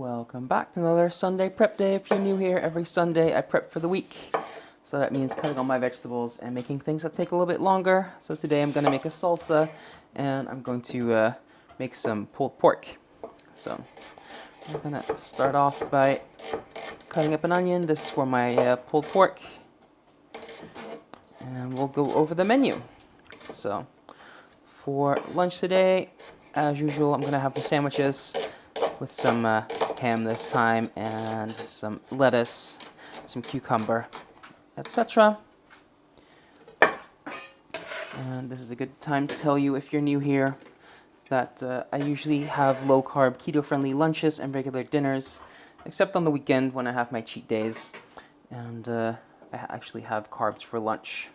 Welcome back to another Sunday prep day. If you're new here, every Sunday I prep for the week. So that means cutting all my vegetables and making things that take a little bit longer. So today I'm going to make a salsa and I'm going to make some pulled pork. So I'm going to start off by cutting up an onion. This is for my pulled pork. And we'll go over the menu. So for lunch today, as usual, I'm going to have the sandwiches with some ham this time, and some lettuce, some cucumber, etc. And this is a good time to tell you, if you're new here, that I usually have low-carb, keto-friendly lunches and regular dinners, except on the weekend when I have my cheat days, and I actually have carbs for lunch,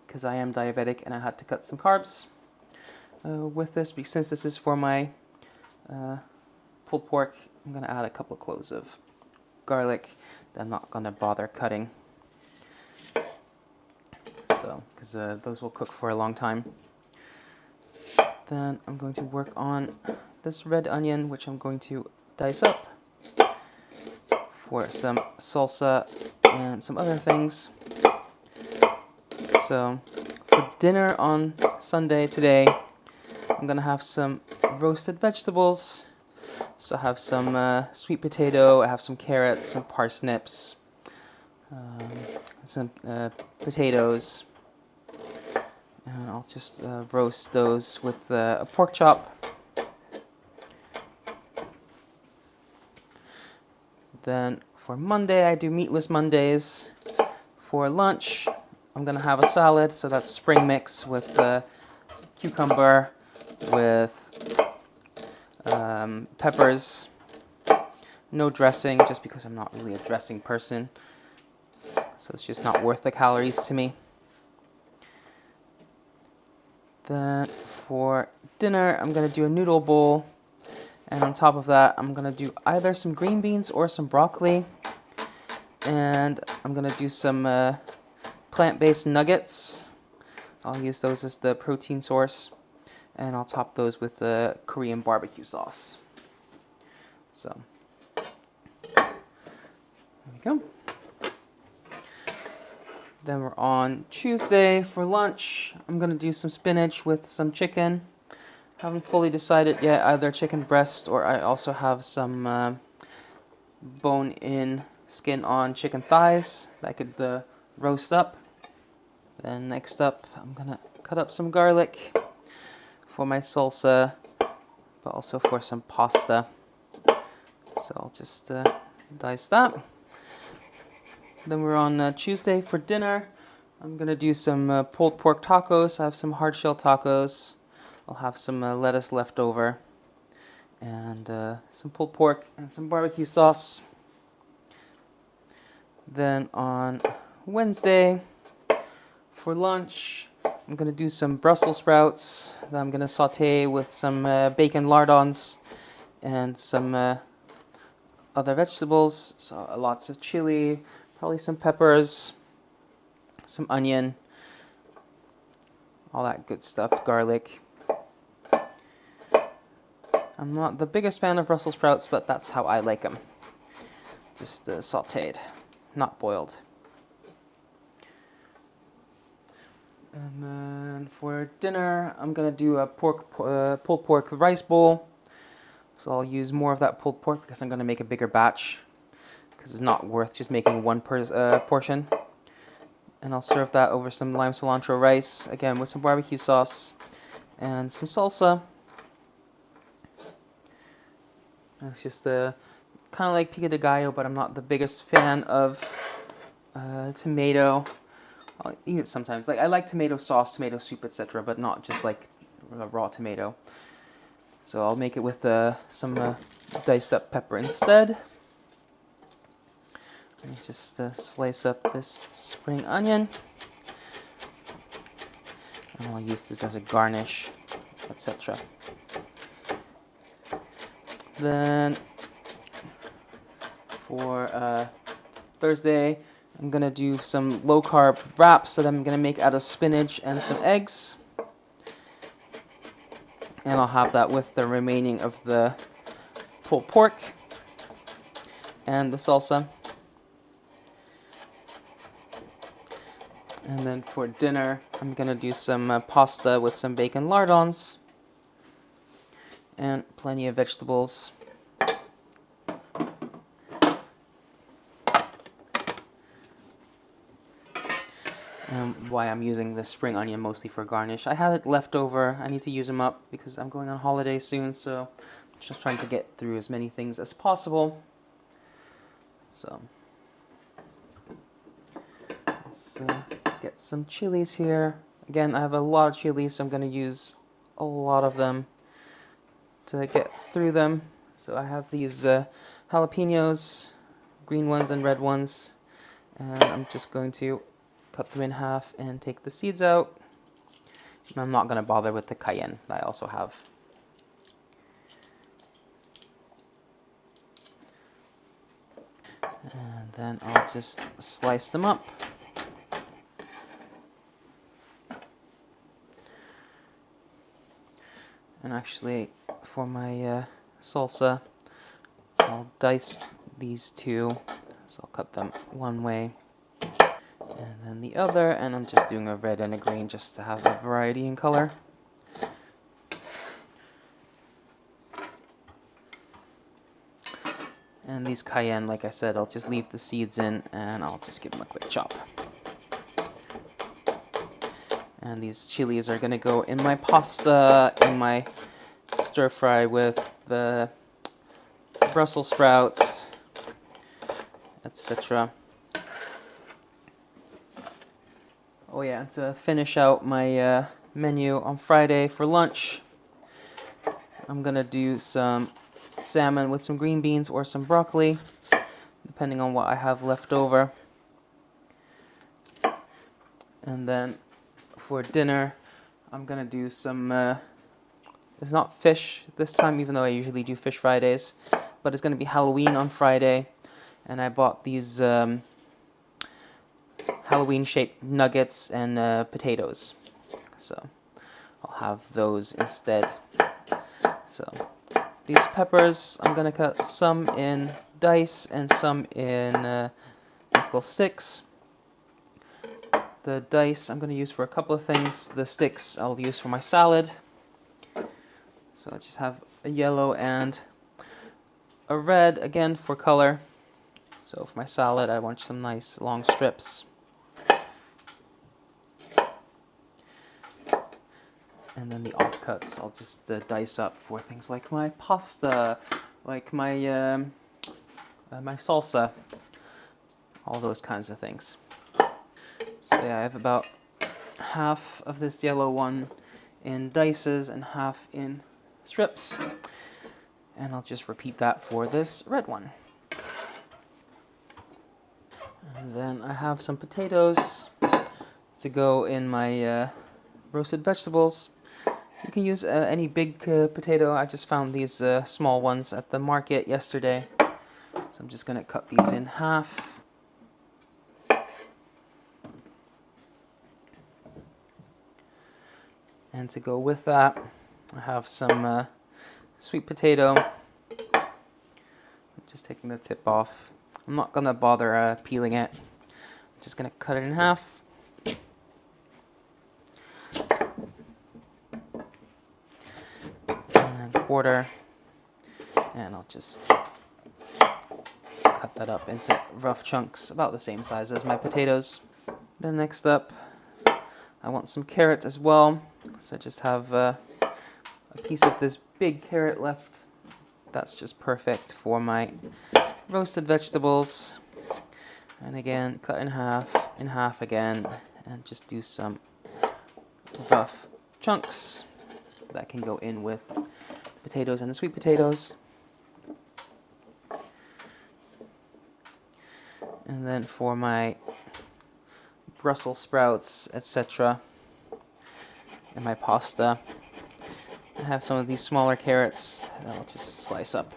because I am diabetic and I had to cut some carbs with this, since this is for my pulled pork. I'm going to add a couple of cloves of garlic that I'm not going to bother cutting, so because those will cook for a long time. Then I'm going to work on this red onion, which I'm going to dice up for some salsa and some other things. So for dinner on Sunday today, I'm going to have some roasted vegetables. So I have some sweet potato, I have some carrots, some parsnips, some potatoes, and I'll just roast those with a pork chop. Then for Monday, I do meatless Mondays. For lunch, I'm going to have a salad, so that's spring mix with cucumber, with peppers, no dressing, just because I'm not really a dressing person, so it's just not worth the calories to me. Then for dinner, I'm going to do a noodle bowl, and on top of that, I'm going to do either some green beans or some broccoli, and I'm going to do some plant-based nuggets. I'll use those as the protein source, and I'll top those with the Korean barbecue sauce. So, there we go. Then we're on Tuesday for lunch. I'm going to do some spinach with some chicken. Haven't fully decided yet, either chicken breast or I also have some bone-in, skin-on chicken thighs that I could roast up. Then next up, I'm going to cut up some garlic for my salsa, but also for some pasta. So I'll just dice that. Then we're on Tuesday for dinner. I'm going to do some pulled pork tacos. I have some hard shell tacos. I'll have some lettuce left over, and some pulled pork and some barbecue sauce. Then on Wednesday for lunch, I'm going to do some Brussels sprouts that I'm going to saute with some bacon lardons and some other vegetables. So lots of chili, probably some peppers, some onion, all that good stuff, garlic. I'm not the biggest fan of Brussels sprouts, but that's how I like them. Just sauteed, not boiled. And then for dinner, I'm going to do a pulled pork rice bowl. So I'll use more of that pulled pork because I'm going to make a bigger batch, because it's not worth just making one portion. And I'll serve that over some lime cilantro rice, again with some barbecue sauce and some salsa. And it's just kind of like pico de gallo, but I'm not the biggest fan of tomato. I'll eat it sometimes. Like, I like tomato sauce, tomato soup, etc., but not just like a raw tomato. So I'll make it with some diced up pepper instead. And just slice up this spring onion, and I'll use this as a garnish, etc. Then for Thursday, I'm going to do some low-carb wraps that I'm going to make out of spinach and some eggs. And I'll have that with the remaining of the pulled pork. and the salsa. And then for dinner, I'm gonna do some pasta with some bacon lardons and plenty of vegetables. And why I'm using the spring onion mostly for garnish. I had it left over. I need to use them up because I'm going on holiday soon, so I'm just trying to get through as many things as possible. So let's get some chilies here. Again, I have a lot of chilies, so I'm going to use a lot of them to get through them. So I have these jalapenos, green ones and red ones, and I'm just going to cut them in half and take the seeds out. And I'm not going to bother with the cayenne that I also have. And then I'll just slice them up. And actually, for my salsa, I'll dice these two. So I'll cut them one way and then the other, and I'm just doing a red and a green just to have a variety in color. And these cayenne, like I said, I'll just leave the seeds in and I'll just give them a quick chop. And these chilies are going to go in my pasta, in my stir fry with the Brussels sprouts, etc. Oh yeah, to finish out my menu on Friday for lunch, I'm going to do some salmon with some green beans or some broccoli, depending on what I have left over. And then for dinner, I'm going to do some, it's not fish this time, even though I usually do fish Fridays, but it's going to be Halloween on Friday, and I bought these Halloween-shaped nuggets and potatoes, so I'll have those instead. So these peppers, I'm going to cut some in dice and some in little sticks. The dice I'm going to use for a couple of things. The sticks I'll use for my salad. So I just have a yellow and a red, again, for color. So for my salad, I want some nice long strips. And then the offcuts I'll just dice up for things like my pasta, like my my salsa, all those kinds of things. So yeah, I have about half of this yellow one in dices and half in strips. And I'll just repeat that for this red one. And then I have some potatoes to go in my roasted vegetables. You can use any big potato. I just found these small ones at the market yesterday. So I'm just going to cut these in half. And to go with that, I have some sweet potato. I'm just taking the tip off. I'm not going to bother peeling it. I'm just going to cut it in half. Quarter, and I'll just cut that up into rough chunks about the same size as my potatoes. Then next up, I want some carrot as well, so I just have a piece of this big carrot left. That's just perfect for my roasted vegetables. And again, cut in half again, and just do some rough chunks that can go in with potatoes and the sweet potatoes. And then for my Brussels sprouts, etc., and my pasta, I have some of these smaller carrots that I'll just slice up.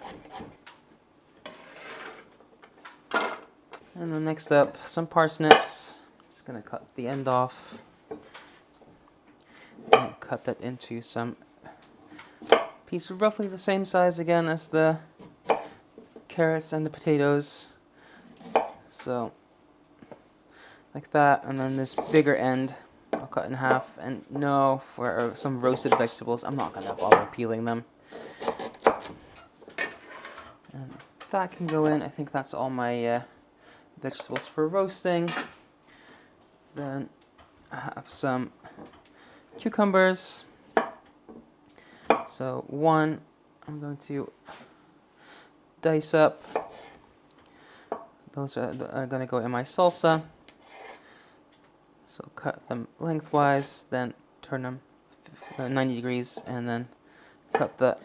And then next up, some parsnips. Just going to cut the end off and cut that into some piece roughly the same size again as the carrots and the potatoes. So like that, and then this bigger end I'll cut in half. And no, for some roasted vegetables, I'm not gonna bother peeling them. And that can go in. I think that's all my vegetables for roasting. Then I have some cucumbers. So one I'm going to dice up. Those are going to go in my salsa. So cut them lengthwise, then turn them 90 degrees, and then cut the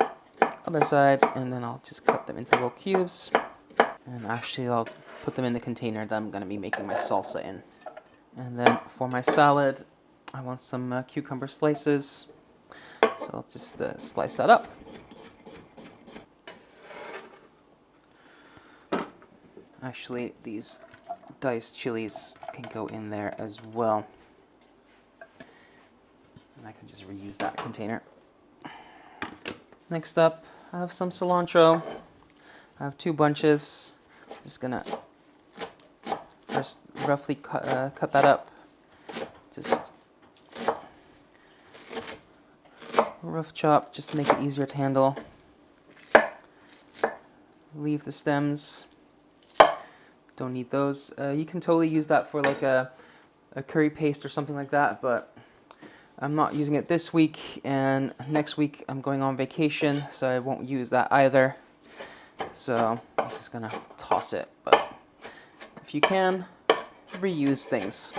other side, and then I'll just cut them into little cubes. And actually I'll put them in the container that I'm going to be making my salsa in. And then for my salad, I want some cucumber slices. So I'll just slice that up. Actually, these diced chilies can go in there as well. And I can just reuse that container. Next up, I have some cilantro. I have 2 bunches. Just gonna first roughly cut that up. Just rough chop, just to make it easier to handle. Leave the stems. Don't need those. You can totally use that for like a curry paste or something like that, but I'm not using it this week, and next week I'm going on vacation, so I won't use that either. So I'm just gonna toss it, but if you can, reuse things.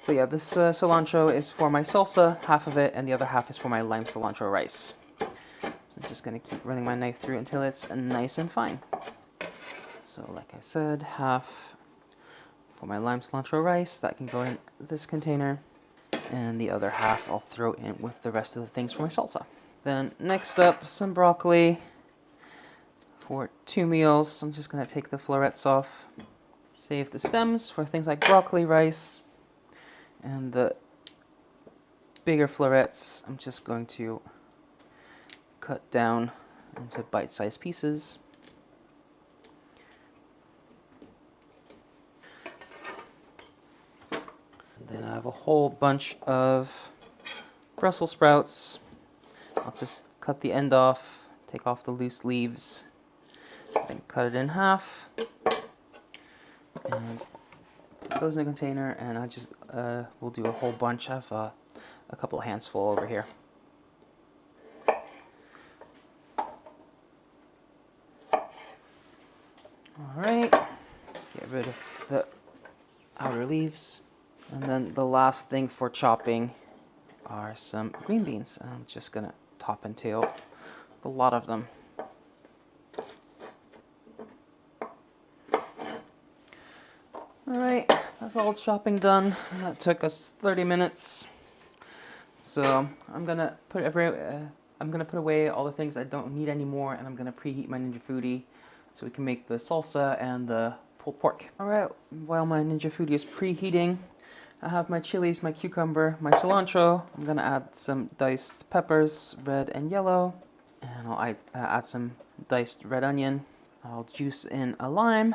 But yeah, this cilantro is for my salsa, half of it, and the other half is for my lime cilantro rice. So I'm just gonna keep running my knife through until it's nice and fine. So like I said, half for my lime cilantro rice, that can go in this container, and the other half I'll throw in with the rest of the things for my salsa. Then next up, some broccoli for 2 meals. I'm just gonna take the florets off, save the stems for things like broccoli rice, and the bigger florets I'm just going to cut down into bite-sized pieces. Then I have a whole bunch of Brussels sprouts. I'll just cut the end off, take off the loose leaves, then cut it in half, and put those in a container, and I just will do a whole bunch. I have a couple of hands full over here. Alright, get rid of the outer leaves. And then the last thing for chopping are some green beans. I'm just gonna top and tail a lot of them. Alright, that's all chopping done. And that took us 30 minutes. So I'm gonna put away all the things I don't need anymore, and I'm gonna preheat my Ninja Foodi so we can make the salsa and the pulled pork. Alright, while my Ninja Foodi is preheating, I have my chilies, my cucumber, my cilantro. I'm gonna add some diced peppers, red and yellow. And I'll add some diced red onion. I'll juice in a lime.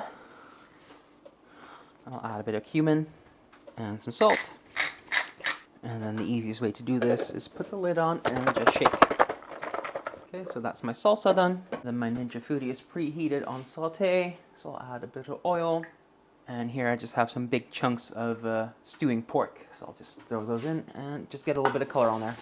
I'll add a bit of cumin and some salt. And then the easiest way to do this is put the lid on and just shake. Okay, so that's my salsa done. Then my Ninja Foodi is preheated on saute. So I'll add a bit of oil. And here I just have some big chunks of stewing pork. So I'll just throw those in and just get a little bit of color on there.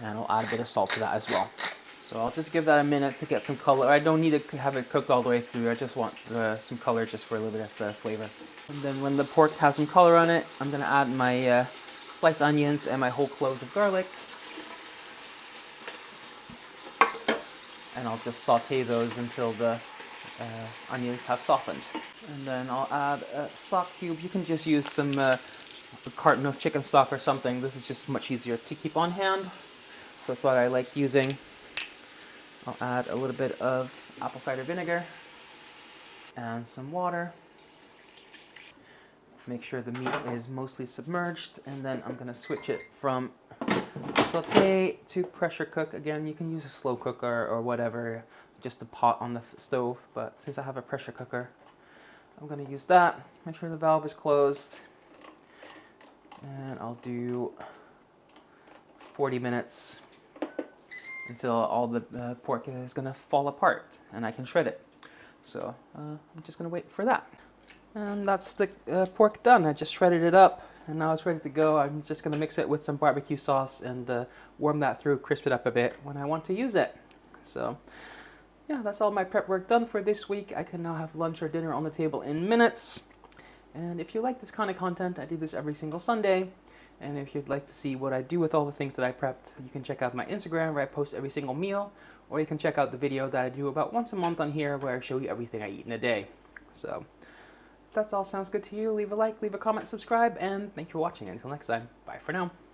And I'll add a bit of salt to that as well. So I'll just give that a minute to get some color. I don't need to have it cooked all the way through. I just want some color just for a little bit of flavor. And then when the pork has some color on it, I'm gonna add my sliced onions and my whole cloves of garlic. And I'll just saute those until the onions have softened. And then I'll add a stock cube. You can just use some a carton of chicken stock or something. This is just much easier to keep on hand. That's what I like using. I'll add a little bit of apple cider vinegar and some water. Make sure the meat is mostly submerged, and then I'm gonna switch it from saute to pressure cook. Again, you can use a slow cooker or whatever. just a pot on the stove, but since I have a pressure cooker, I'm going to use that. Make sure the valve is closed, and I'll do 40 minutes until all the pork is going to fall apart and I can shred it. So I'm just going to wait for that. And that's the pork done. I just shredded it up and now it's ready to go. I'm just going to mix it with some barbecue sauce and warm that through, crisp it up a bit when I want to use it. So yeah, that's all my prep work done for this week. I can now have lunch or dinner on the table in minutes. And if you like this kind of content, I do this every single Sunday. And if you'd like to see what I do with all the things that I prepped, you can check out my Instagram where I post every single meal, or you can check out the video that I do about once a month on here where I show you everything I eat in a day. So if that all sounds good to you, leave a like, leave a comment, subscribe, and thank you for watching. Until next time, bye for now.